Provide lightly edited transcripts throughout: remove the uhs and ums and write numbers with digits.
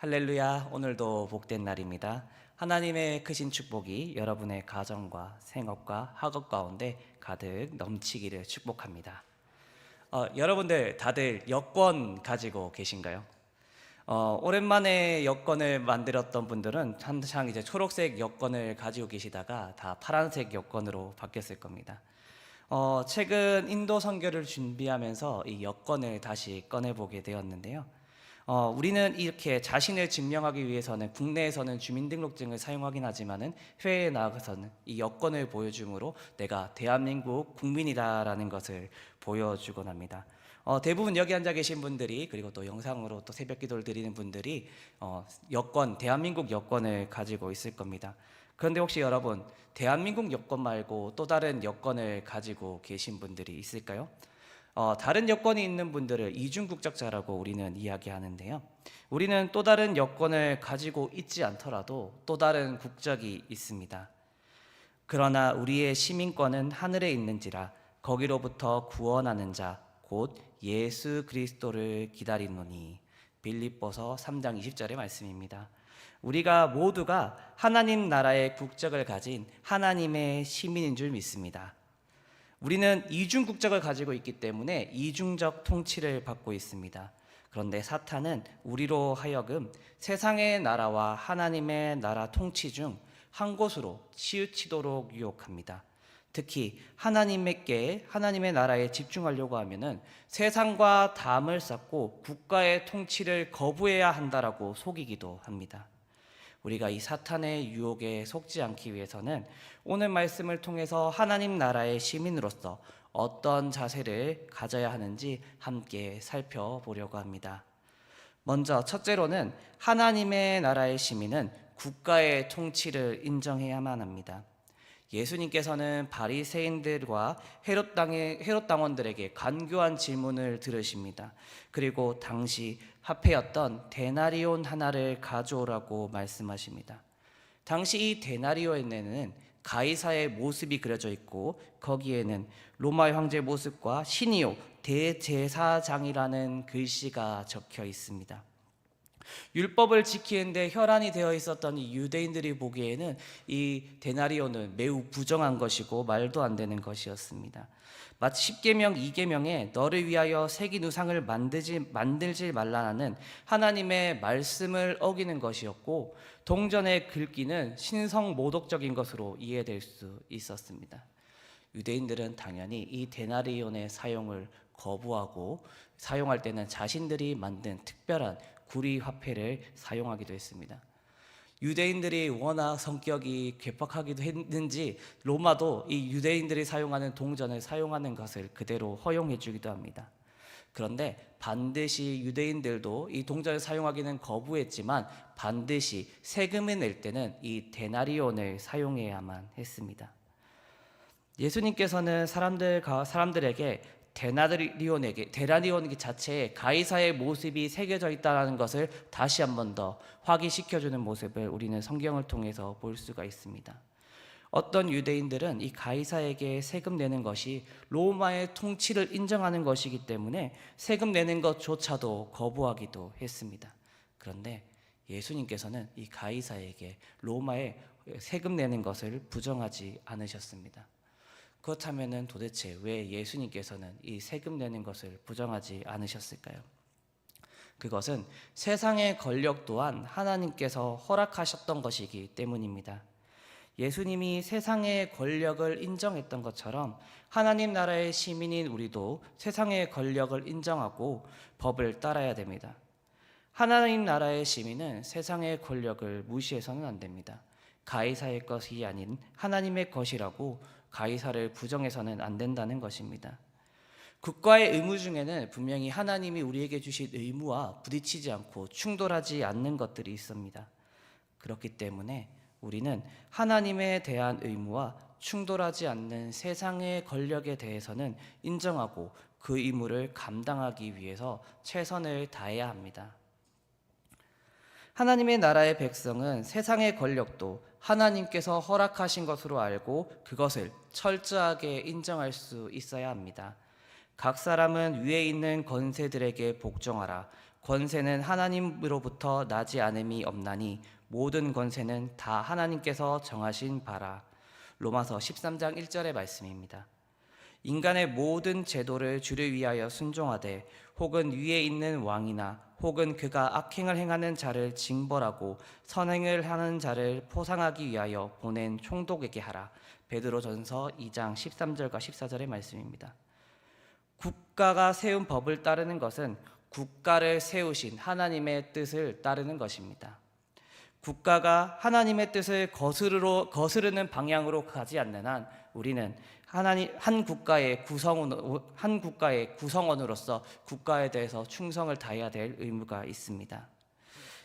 할렐루야, 오늘도 복된 날입니다. 하나님의 크신 축복이 여러분의 가정과 생업과 학업 가운데 가득 넘치기를 축복합니다. 여러분들 다들 여권 가지고 계신가요? 오랜만에 여권을 만들었던 분들은 한창 이제 초록색 여권을 가지고 계시다가 다 파란색 여권으로 바뀌었을 겁니다. 최근 인도 선교를 준비하면서 이 여권을 다시 꺼내보게 되었는데요. 우리는 이렇게 자신을 증명하기 위해서는 국내에서는 주민등록증을 사용하긴 하지만은 해외에 나가서는 이 여권을 보여줌으로 내가 대한민국 국민이다라는 것을 보여주곤 합니다. 대부분 여기 앉아 계신 분들이, 그리고 또 영상으로 또 새벽 기도를 드리는 분들이 여권, 대한민국 여권을 가지고 있을 겁니다. 그런데 혹시 여러분, 대한민국 여권 말고 또 다른 여권을 가지고 계신 분들이 있을까요? 다른 여권이 있는 분들을 이중국적자라고 우리는 이야기하는데요. 우리는 또 다른 여권을 가지고 있지 않더라도 또 다른 국적이 있습니다. 그러나 우리의 시민권은 하늘에 있는지라 거기로부터 구원하는 자 곧 예수 그리스도를 기다리노니. 빌립보서 3장 20절의 말씀입니다. 우리가 모두가 하나님 나라의 국적을 가진 하나님의 시민인 줄 믿습니다. 우리는 이중 국적을 가지고 있기 때문에 이중적 통치를 받고 있습니다. 그런데 사탄은 우리로 하여금 세상의 나라와 하나님의 나라 통치 중 한 곳으로 치우치도록 유혹합니다. 특히 하나님의 나라에 집중하려고 하면은 세상과 담을 쌓고 국가의 통치를 거부해야 한다라고 속이기도 합니다. 우리가 이 사탄의 유혹에 속지 않기 위해서는 오늘 말씀을 통해서 하나님 나라의 시민으로서 어떤 자세를 가져야 하는지 함께 살펴보려고 합니다. 먼저 첫째로는 하나님의 나라의 시민은 국가의 통치를 인정해야만 합니다. 예수님께서는 바리새인들과 헤롯 당원들에게 간교한 질문을 들으십니다. 그리고 당시 화폐였던 데나리온 하나를 가져오라고 말씀하십니다. 당시 이 데나리온에는 가이사의 모습이 그려져 있고 거기에는 로마 황제의 모습과 시니오 대제사장이라는 글씨가 적혀 있습니다. 율법을 지키는데 혈안이 되어 있었던 이 유대인들이 보기에는 이 데나리온은 매우 부정한 것이고 말도 안 되는 것이었습니다. 마치 10계명 2계명에 너를 위하여 새긴 우상을 만들지 말라는 하나님의 말씀을 어기는 것이었고, 동전의 글귀는 신성 모독적인 것으로 이해될 수 있었습니다. 유대인들은 당연히 이 데나리온의 사용을 거부하고 사용할 때는 자신들이 만든 특별한 구리 화폐를 사용하기도 했습니다. 유대인들이 워낙 성격이 괴팍하기도 했는지 로마도 이 유대인들이 사용하는 동전을 사용하는 것을 그대로 허용해 주기도 합니다. 그런데 반드시 유대인들도 이 동전을 사용하기는 거부했지만 반드시 세금을 낼 때는 이 데나리온을 사용해야만 했습니다. 예수님께서는 사람들에게 데나리온 자체에 가이사의 모습이 새겨져 있다는 것을 다시 한 번 더 확인시켜주는 모습을 우리는 성경을 통해서 볼 수가 있습니다. 어떤 유대인들은 이 가이사에게 세금 내는 것이 로마의 통치를 인정하는 것이기 때문에 세금 내는 것조차도 거부하기도 했습니다. 그런데 예수님께서는 이 가이사에게 로마에 세금 내는 것을 부정하지 않으셨습니다. 그렇다면 도대체 왜 예수님께서는 이 세금 내는 것을 부정하지 않으셨을까요? 그것은 세상의 권력 또한 하나님께서 허락하셨던 것이기 때문입니다. 예수님이 세상의 권력을 인정했던 것처럼 하나님 나라의 시민인 우리도 세상의 권력을 인정하고 법을 따라야 됩니다. 하나님 나라의 시민은 세상의 권력을 무시해서는 안 됩니다. 가이사의 것이 아닌 하나님의 것이라고 가이사를 부정해서는 안 된다는 것입니다. 국가의 의무 중에는 분명히 하나님이 우리에게 주신 의무와 부딪히지 않고 충돌하지 않는 것들이 있습니다. 그렇기 때문에 우리는 하나님에 대한 의무와 충돌하지 않는 세상의 권력에 대해서는 인정하고 그 의무를 감당하기 위해서 최선을 다해야 합니다. 하나님의 나라의 백성은 세상의 권력도 하나님께서 허락하신 것으로 알고 그것을 철저하게 인정할 수 있어야 합니다. 각 사람은 위에 있는 권세들에게 복종하라. 권세는 하나님으로부터 나지 않음이 없나니 모든 권세는 다 하나님께서 정하신 바라. 로마서 13장 1절의 말씀입니다. 인간의 모든 제도를 주를 위하여 순종하되 혹은 위에 있는 왕이나 혹은 그가 악행을 행하는 자를 징벌하고 선행을 하는 자를 포상하기 위하여 보낸 총독에게 하라. 베드로전서 2장 13절과 14절의 말씀입니다. 국가가 세운 법을 따르는 것은 국가를 세우신 하나님의 뜻을 따르는 것입니다. 국가가 하나님의 뜻을 거스르는 방향으로 가지 않는 한 우리는 한 국가의 구성원으로서 국가에 대해서 충성을 다해야 될 의무가 있습니다.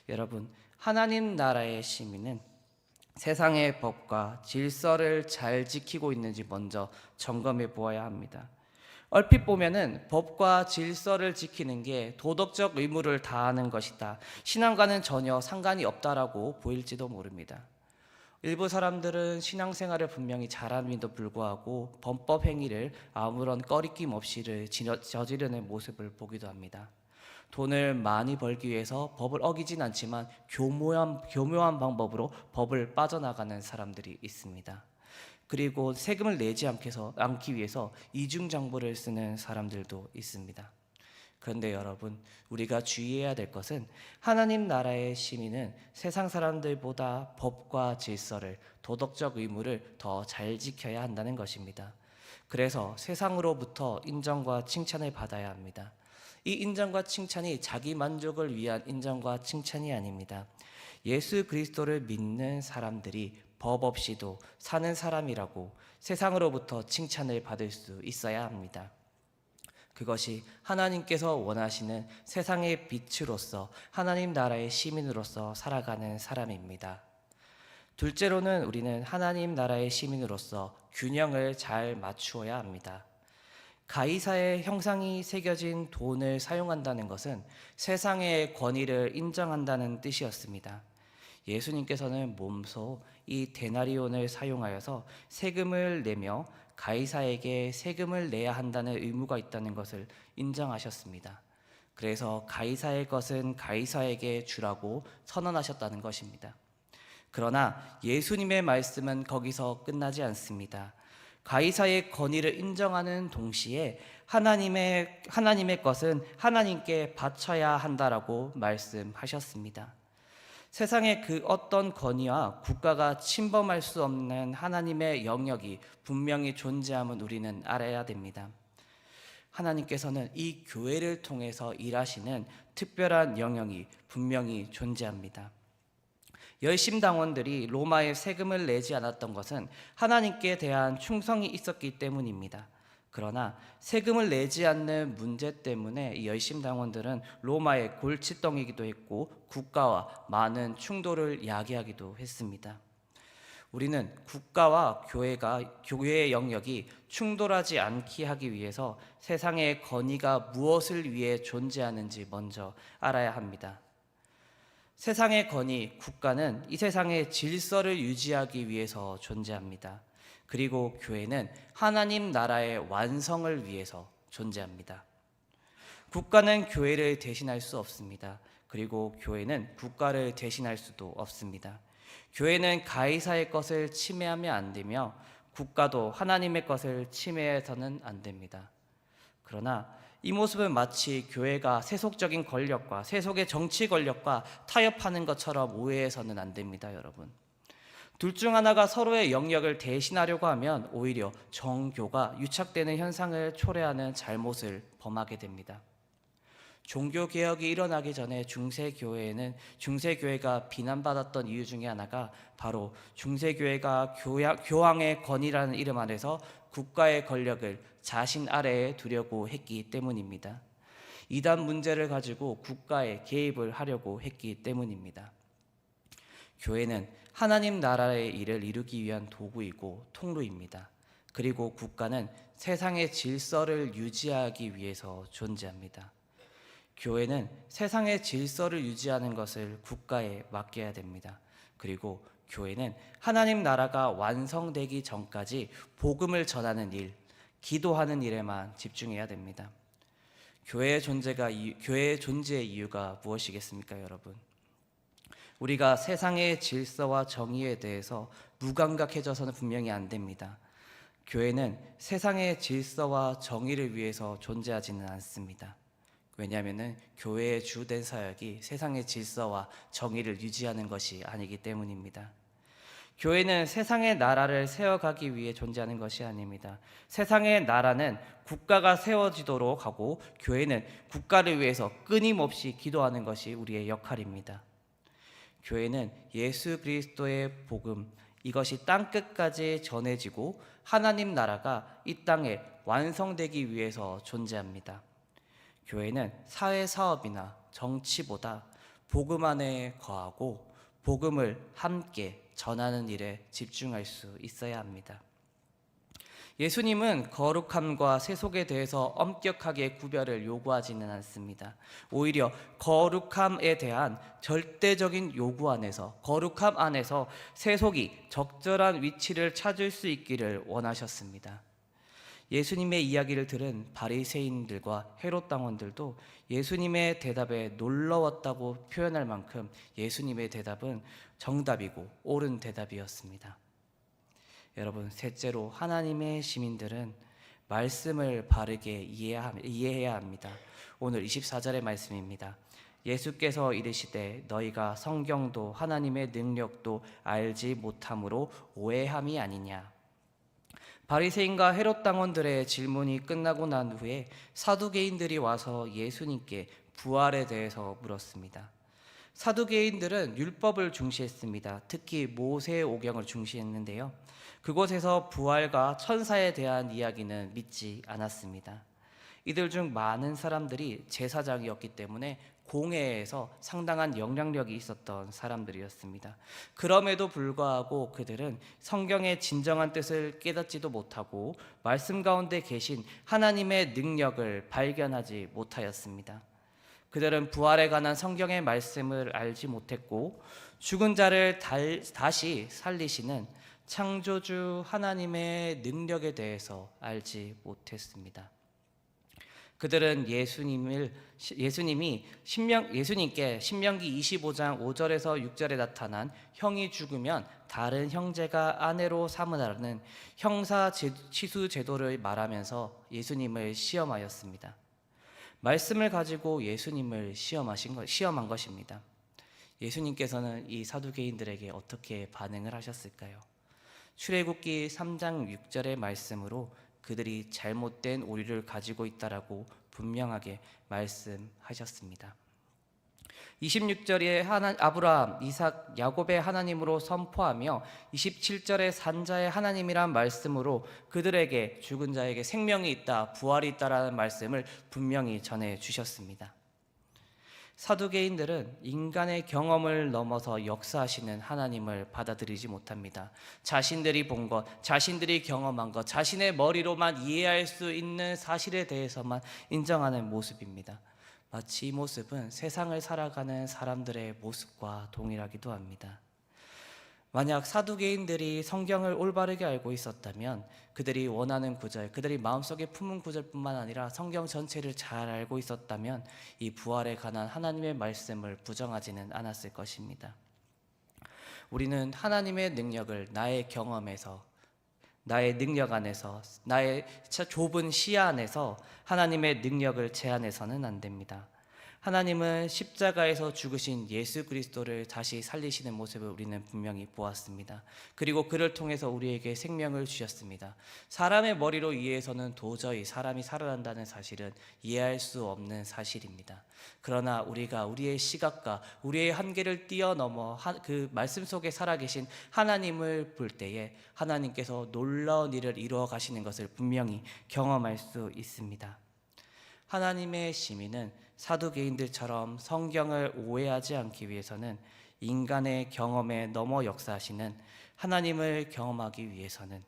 여러분, 하나님 나라의 시민은 세상의 법과 질서를 잘 지키고 있는지 먼저 점검해 보아야 합니다. 얼핏 보면은 법과 질서를 지키는 게 도덕적 의무를 다하는 것이다, 신앙과는 전혀 상관이 없다라고 보일지도 모릅니다. 일부 사람들은 신앙생활을 분명히 잘함에도 불구하고 범법 행위를 아무런 꺼리낌 없이 저지르는 모습을 보기도 합니다. 돈을 많이 벌기 위해서 법을 어기진 않지만 교묘한 방법으로 법을 빠져나가는 사람들이 있습니다. 그리고 세금을 내지 않기 위해서 이중정부를 쓰는 사람들도 있습니다. 그런데 여러분, 우리가 주의해야 될 것은 하나님 나라의 시민은 세상 사람들보다 법과 질서를, 도덕적 의무를 더 잘 지켜야 한다는 것입니다. 그래서 세상으로부터 인정과 칭찬을 받아야 합니다. 이 인정과 칭찬이 자기 만족을 위한 인정과 칭찬이 아닙니다. 예수 그리스도를 믿는 사람들이 법 없이도 사는 사람이라고 세상으로부터 칭찬을 받을 수 있어야 합니다. 그것이 하나님께서 원하시는 세상의 빛으로서 하나님 나라의 시민으로서 살아가는 사람입니다. 둘째로는 우리는 하나님 나라의 시민으로서 균형을 잘 맞추어야 합니다. 가이사의 형상이 새겨진 돈을 사용한다는 것은 세상의 권위를 인정한다는 뜻이었습니다. 예수님께서는 몸소 이 데나리온을 사용하여서 세금을 내며 가이사에게 세금을 내야 한다는 의무가 있다는 것을 인정하셨습니다. 그래서 가이사의 것은 가이사에게 주라고 선언하셨다는 것입니다. 그러나 예수님의 말씀은 거기서 끝나지 않습니다. 가이사의 권위를 인정하는 동시에 하나님의 것은 하나님께 바쳐야 한다라고 말씀하셨습니다. 세상의 그 어떤 권위와 국가가 침범할 수 없는 하나님의 영역이 분명히 존재함을 우리는 알아야 됩니다. 하나님께서는 이 교회를 통해서 일하시는 특별한 영역이 분명히 존재합니다. 열심당원들이 로마에 세금을 내지 않았던 것은 하나님께 대한 충성이 있었기 때문입니다. 그러나 세금을 내지 않는 문제 때문에 이 열심당원들은 로마의 골칫덩이기도 했고 국가와 많은 충돌을 야기하기도 했습니다. 우리는 국가와 교회의 영역이 충돌하지 않게 하기 위해서 세상의 권위가 무엇을 위해 존재하는지 먼저 알아야 합니다. 세상의 권위, 국가는 이 세상의 질서를 유지하기 위해서 존재합니다. 그리고 교회는 하나님 나라의 완성을 위해서 존재합니다. 국가는 교회를 대신할 수 없습니다. 그리고 교회는 국가를 대신할 수도 없습니다. 교회는 가이사의 것을 침해하면 안 되며 국가도 하나님의 것을 침해해서는 안 됩니다. 그러나 이 모습은 마치 교회가 세속적인 권력과 세속의 정치 권력과 타협하는 것처럼 오해해서는 안 됩니다, 여러분. 둘 중 하나가 서로의 영역을 대신하려고 하면 오히려 정교가 유착되는 현상을 초래하는 잘못을 범하게 됩니다. 종교개혁이 일어나기 전에 중세교회가 비난받았던 이유 중에 하나가 바로 중세교회가 교황의 권위라는 이름 아래서 국가의 권력을 자신 아래에 두려고 했기 때문입니다. 이단 문제를 가지고 국가에 개입을 하려고 했기 때문입니다. 교회는 하나님 나라의 일을 이루기 위한 도구이고 통로입니다. 그리고 국가는 세상의 질서를 유지하기 위해서 존재합니다. 교회는 세상의 질서를 유지하는 것을 국가에 맡겨야 됩니다. 그리고 교회는 하나님 나라가 완성되기 전까지 복음을 전하는 일, 기도하는 일에만 집중해야 됩니다. 교회의 존재의 이유가 무엇이겠습니까, 여러분? 우리가 세상의 질서와 정의에 대해서 무감각해져서는 분명히 안 됩니다. 교회는 세상의 질서와 정의를 위해서 존재하지는 않습니다. 왜냐하면 교회의 주된 사역이 세상의 질서와 정의를 유지하는 것이 아니기 때문입니다. 교회는 세상의 나라를 세워가기 위해 존재하는 것이 아닙니다. 세상의 나라는 국가가 세워지도록 하고 교회는 국가를 위해서 끊임없이 기도하는 것이 우리의 역할입니다. 교회는 예수 그리스도의 복음, 이것이 땅끝까지 전해지고 하나님 나라가 이 땅에 완성되기 위해서 존재합니다. 교회는 사회사업이나 정치보다 복음 안에 거하고 복음을 함께 전하는 일에 집중할 수 있어야 합니다. 예수님은 거룩함과 세속에 대해서 엄격하게 구별을 요구하지는 않습니다. 오히려 거룩함에 대한 절대적인 요구 안에서, 거룩함 안에서 세속이 적절한 위치를 찾을 수 있기를 원하셨습니다. 예수님의 이야기를 들은 바리새인들과 헤롯 당원들도 예수님의 대답에 놀라웠다고 표현할 만큼 예수님의 대답은 정답이고 옳은 대답이었습니다. 여러분, 셋째로 하나님의 시민들은 말씀을 바르게 이해해야 합니다. 오늘 24절의 말씀입니다. 예수께서 이르시되 너희가 성경도 하나님의 능력도 알지 못함으로 오해함이 아니냐. 바리새인과 헤롯 당원들의 질문이 끝나고 난 후에 사두개인들이 와서 예수님께 부활에 대해서 물었습니다. 사두개인들은 율법을 중시했습니다. 특히 모세의 오경을 중시했는데요. 그곳에서 부활과 천사에 대한 이야기는 믿지 않았습니다. 이들 중 많은 사람들이 제사장이었기 때문에 공회에서 상당한 영향력이 있었던 사람들이었습니다. 그럼에도 불구하고 그들은 성경의 진정한 뜻을 깨닫지도 못하고 말씀 가운데 계신 하나님의 능력을 발견하지 못하였습니다. 그들은 부활에 관한 성경의 말씀을 알지 못했고 죽은 자를 다시 살리시는 창조주 하나님의 능력에 대해서 알지 못했습니다. 그들은 예수님께 신명기 25장 5절에서 6절에 나타난 형이 죽으면 다른 형제가 아내로 삼으라는 형사 취수 제도를 말하면서 예수님을 시험하였습니다. 말씀을 가지고 예수님을 시험한 것입니다. 예수님께서는 이 사두개인들에게 어떻게 반응을 하셨을까요? 출애굽기 3장 6절의 말씀으로 그들이 잘못된 오류를 가지고 있다라고 분명하게 말씀하셨습니다. 26절에 아브라함, 이삭, 야곱의 하나님으로 선포하며 27절에 산자의 하나님이란 말씀으로 그들에게 죽은 자에게 생명이 있다, 부활이 있다라는 말씀을 분명히 전해 주셨습니다. 사두개인들은 인간의 경험을 넘어서 역사하시는 하나님을 받아들이지 못합니다. 자신들이 본 것, 자신들이 경험한 것, 자신의 머리로만 이해할 수 있는 사실에 대해서만 인정하는 모습입니다. 마치 이 모습은 세상을 살아가는 사람들의 모습과 동일하기도 합니다. 만약 사두개인들이 성경을 올바르게 알고 있었다면 그들이 원하는 구절, 그들이 마음속에 품은 구절뿐만 아니라 성경 전체를 잘 알고 있었다면 이 부활에 관한 하나님의 말씀을 부정하지는 않았을 것입니다. 우리는 하나님의 능력을 나의 경험에서, 나의 능력 안에서, 나의 좁은 시야 안에서 하나님의 능력을 제한해서는 안 됩니다. 하나님은 십자가에서 죽으신 예수 그리스도를 다시 살리시는 모습을 우리는 분명히 보았습니다. 그리고 그를 통해서 우리에게 생명을 주셨습니다. 사람의 머리로 이해해서는 도저히 사람이 살아난다는 사실은 이해할 수 없는 사실입니다. 그러나 우리가 우리의 시각과 우리의 한계를 뛰어넘어 그 말씀 속에 살아계신 하나님을 볼 때에 하나님께서 놀라운 일을 이루어 가시는 것을 분명히 경험할 수 있습니다. 하나님의 시민은 사두개인들처럼 성경을 오해하지 않기 위해서는 인간의 경험에 넘어 역사하시는 하나님을 경험하기 위해서는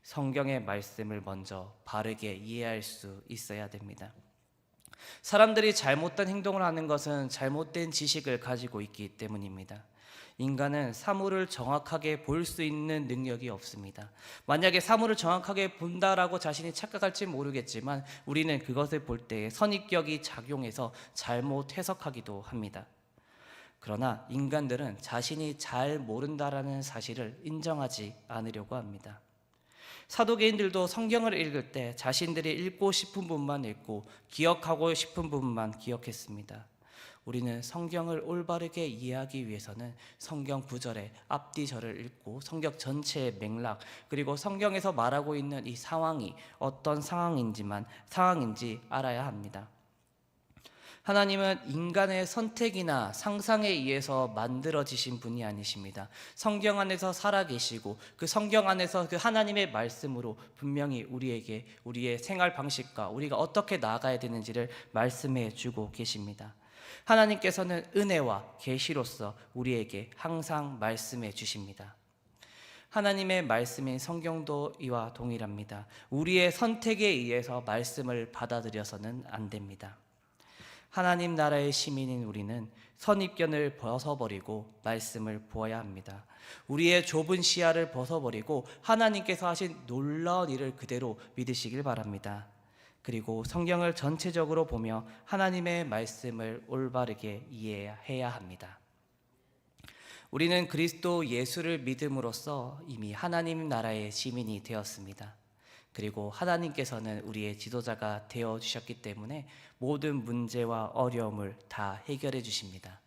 성경의 말씀을 먼저 바르게 이해할 수 있어야 됩니다. 사람들이 잘못된 행동을 하는 것은 잘못된 지식을 가지고 있기 때문입니다. 인간은 사물을 정확하게 볼 수 있는 능력이 없습니다. 만약에 사물을 정확하게 본다라고 자신이 착각할지 모르겠지만 우리는 그것을 볼 때 선입견이 작용해서 잘못 해석하기도 합니다. 그러나 인간들은 자신이 잘 모른다라는 사실을 인정하지 않으려고 합니다. 사도계인들도 성경을 읽을 때 자신들이 읽고 싶은 부분만 읽고 기억하고 싶은 부분만 기억했습니다. 우리는 성경을 올바르게 이해하기 위해서는 성경 구절의 앞뒤 절을 읽고 성경 전체의 맥락, 그리고 성경에서 말하고 있는 이 상황이 어떤 상황인지 알아야 합니다. 하나님은 인간의 선택이나 상상에 의해서 만들어지신 분이 아니십니다. 성경 안에서 살아계시고 그 성경 안에서 그 하나님의 말씀으로 분명히 우리에게 우리의 생활 방식과 우리가 어떻게 나아가야 되는지를 말씀해 주고 계십니다. 하나님께서는 은혜와 계시로서 우리에게 항상 말씀해 주십니다. 하나님의 말씀인 성경도 이와 동일합니다. 우리의 선택에 의해서 말씀을 받아들여서는 안 됩니다. 하나님 나라의 시민인 우리는 선입견을 벗어버리고 말씀을 보아야 합니다. 우리의 좁은 시야를 벗어버리고 하나님께서 하신 놀라운 일을 그대로 믿으시길 바랍니다. 그리고 성경을 전체적으로 보며 하나님의 말씀을 올바르게 이해해야 합니다. 우리는 그리스도 예수를 믿음으로써 이미 하나님 나라의 시민이 되었습니다. 그리고 하나님께서는 우리의 지도자가 되어 주셨기 때문에 모든 문제와 어려움을 다 해결해 주십니다.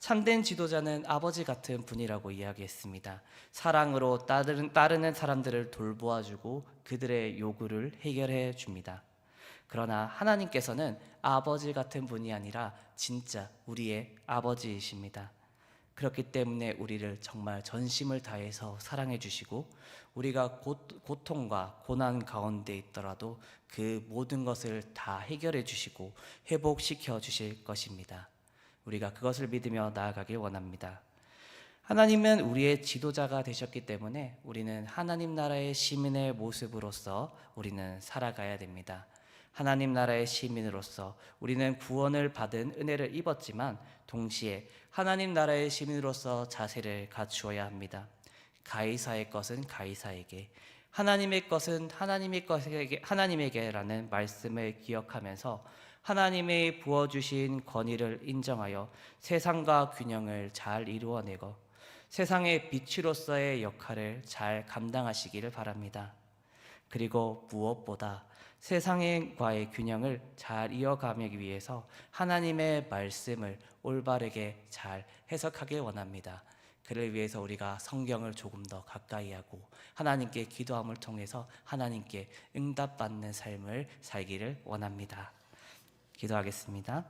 참된 지도자는 아버지 같은 분이라고 이야기했습니다. 사랑으로 따르는 사람들을 돌보아주고 그들의 요구를 해결해 줍니다. 그러나 하나님께서는 아버지 같은 분이 아니라 진짜 우리의 아버지이십니다. 그렇기 때문에 우리를 정말 전심을 다해서 사랑해 주시고 우리가 고통과 고난 가운데 있더라도 그 모든 것을 다 해결해 주시고 회복시켜 주실 것입니다. 우리가 그것을 믿으며 나아가길 원합니다. 하나님은 우리의 지도자가 되셨기 때문에 우리는 하나님 나라의 시민의 모습으로서 우리는 살아가야 됩니다. 하나님 나라의 시민으로서 우리는 구원을 받은 은혜를 입었지만 동시에 하나님 나라의 시민으로서 자세를 갖추어야 합니다. 가이사의 것은 가이사에게, 하나님의 것은 하나님에게라는 말씀을 기억하면서 하나님의 부어주신 권위를 인정하여 세상과 균형을 잘 이루어내고 세상의 빛으로서의 역할을 잘 감당하시기를 바랍니다. 그리고 무엇보다 세상과의 균형을 잘 이어가기 위해서 하나님의 말씀을 올바르게 잘 해석하길 원합니다. 그를 위해서 우리가 성경을 조금 더 가까이 하고 하나님께 기도함을 통해서 하나님께 응답받는 삶을 살기를 원합니다. 기도하겠습니다.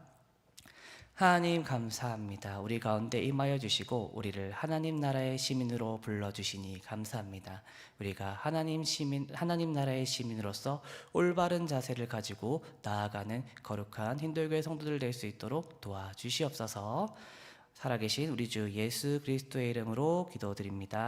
하나님 감사합니다. 우리 가운데 임하여 주시고 우리를 하나님 나라의 시민으로 불러주시니 감사합니다. 우리가 하나님 나라의 시민으로서 올바른 자세를 가지고 나아가는 거룩한 힌돌교회 성도들 될 수 있도록 도와주시옵소서. 살아계신 우리 주 예수 그리스도의 이름으로 기도드립니다.